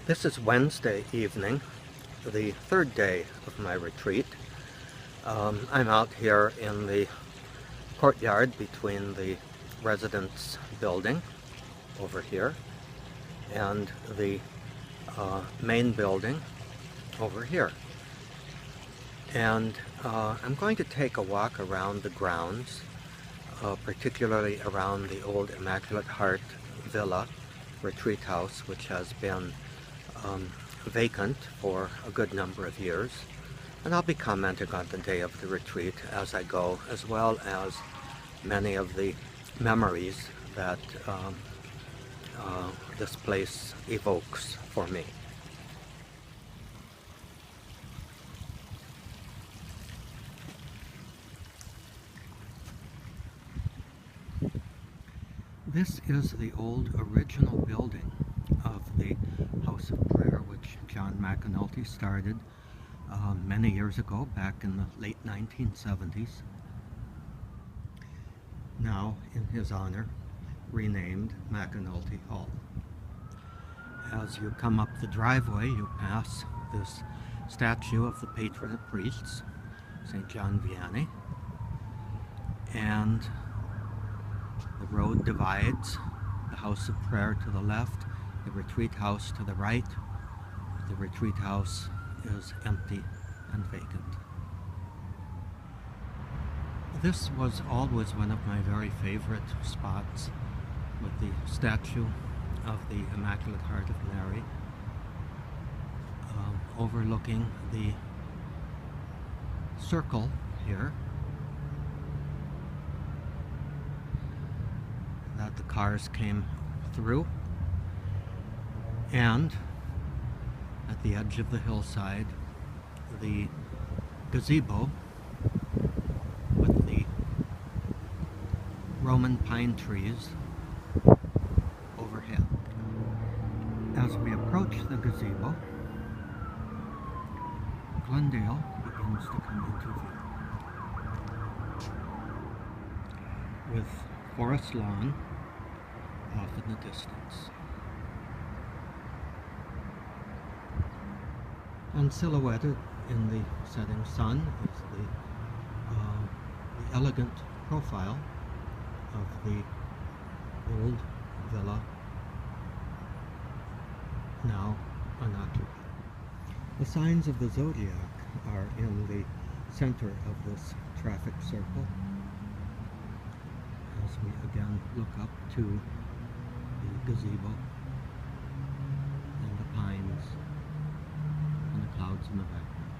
This is Wednesday evening, the third day of my retreat. I'm out here in the courtyard between the residence building over here and the main building over here. And I'm going to take a walk around the grounds, particularly around the old Immaculate Heart Villa retreat house, which has been vacant for a good number of years. And I'll be commenting on the day of the retreat as I go, as well as many of the memories that this place evokes for me. This is the old original building of the House of Prayer, which John McAnulty started many years ago, back in the late 1970s. Now, in his honor, renamed McAnulty Hall. As you come up the driveway, you pass this statue of the patron of priests, St. John Vianney, and the road divides, the House of Prayer to the left, the retreat house to the right. The retreat house is empty and vacant. This was always one of my very favorite spots, with the statue of the Immaculate Heart of Mary overlooking the circle here that the cars came through, and at the edge of the hillside, the gazebo with the Roman pine trees overhead. As we approach the gazebo, Glendale begins to come into view, with forest lawn off in the distance. And silhouetted in the setting sun is the elegant profile of the old villa, now unoccupied. The signs of the zodiac are in the center of this traffic circle, as we again look up to the gazebo and the pines and the clouds in the background.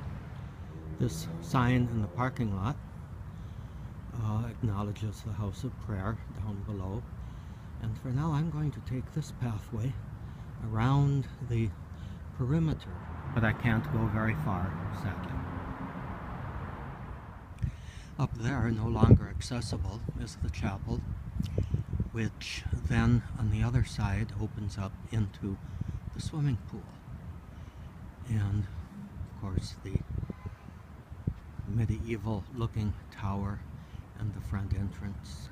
This sign in the parking lot acknowledges the House of Prayer down below, and for now I'm going to take this pathway around the perimeter, but I can't go very far, sadly. Up there, no longer accessible, is the chapel, which then on the other side opens up into the swimming pool, and of course the medieval looking tower and the front entrance.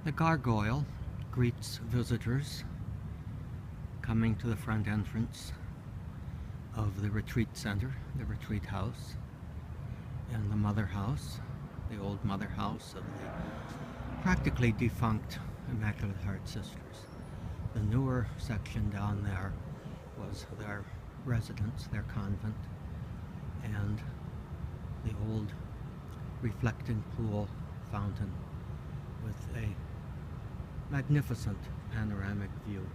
The gargoyle greets visitors coming to the front entrance of the retreat center, the retreat house, and the mother house, the old mother house of the practically defunct Immaculate Heart Sisters. The newer section down there was their residence, their convent, and the old reflecting pool fountain with a magnificent panoramic view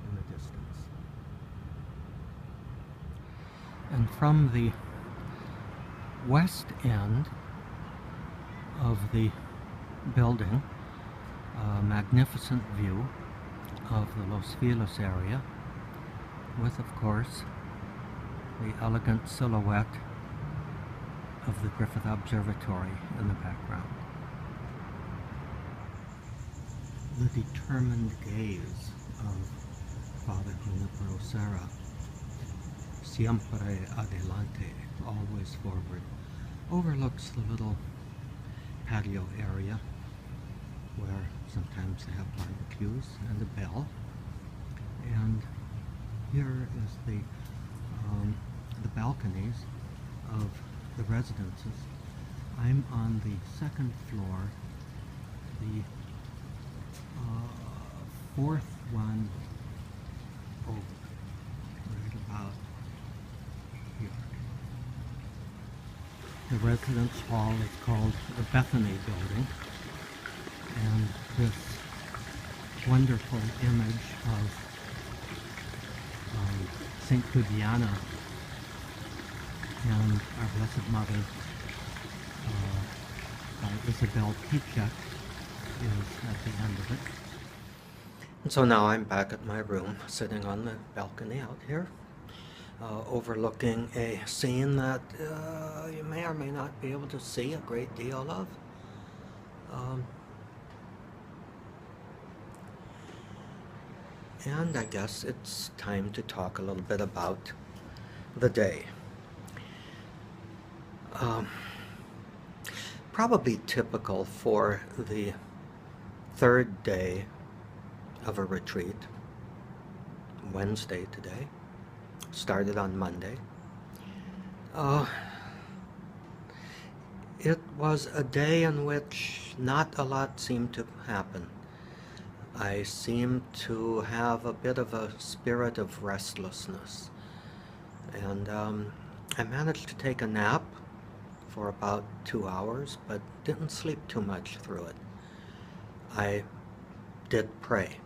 in the distance. And from the west end of the building, a magnificent view of the Los Feliz area, with, of course, the elegant silhouette of the Griffith Observatory in the background. The determined gaze of Father Junipero Serra, siempre adelante, always forward, overlooks the little patio area where sometimes they have barbecues and a bell, And here is the balconies of the residences. I'm on the second floor, the fourth one over, right about here. The residence hall is called the Bethany Building, and this wonderful image of St. Cudiana and our Blessed Mother by Isabel Pichek is at the end of it. And so now I'm back at my room, sitting on the balcony out here, overlooking a scene that you may or may not be able to see a great deal of. And I guess it's time to talk a little bit about the day. Probably typical for the third day of a retreat, Wednesday today, started on Monday. It was a day in which not a lot seemed to happen. I seemed to have a bit of a spirit of restlessness, and I managed to take a nap for about 2 hours, but didn't sleep too much through it. I did pray,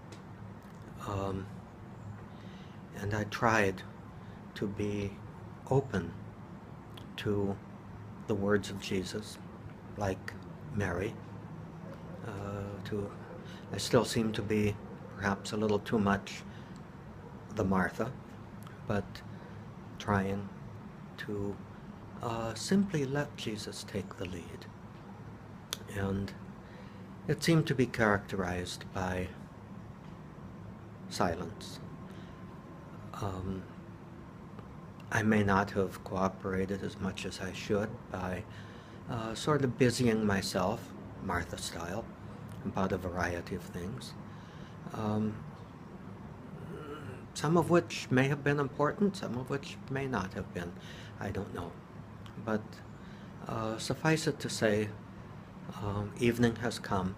and I tried to be open to the words of Jesus, like Mary. I still seem to be perhaps a little too much the Martha, but trying to simply let Jesus take the lead. And it seemed to be characterized by silence. I may not have cooperated as much as I should by sort of busying myself, Martha style, about a variety of things, some of which may have been important, some of which may not have been. I don't know. But suffice it to say, evening has come,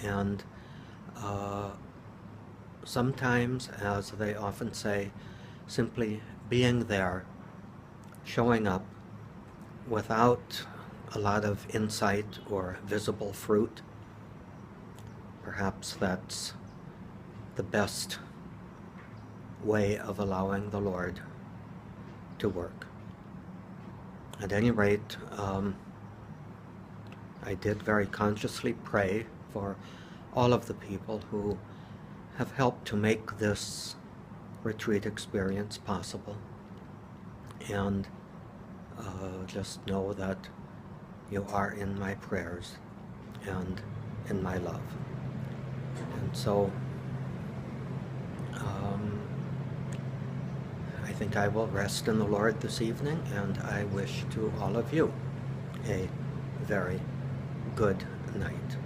and sometimes, as they often say, simply being there, showing up without a lot of insight or visible fruit, perhaps that's the best way of allowing the Lord to work. At any rate, I did very consciously pray for all of the people who have helped to make this retreat experience possible, and just know that you are in my prayers and in my love. And so I think I will rest in the Lord this evening, and I wish to all of you a very good night.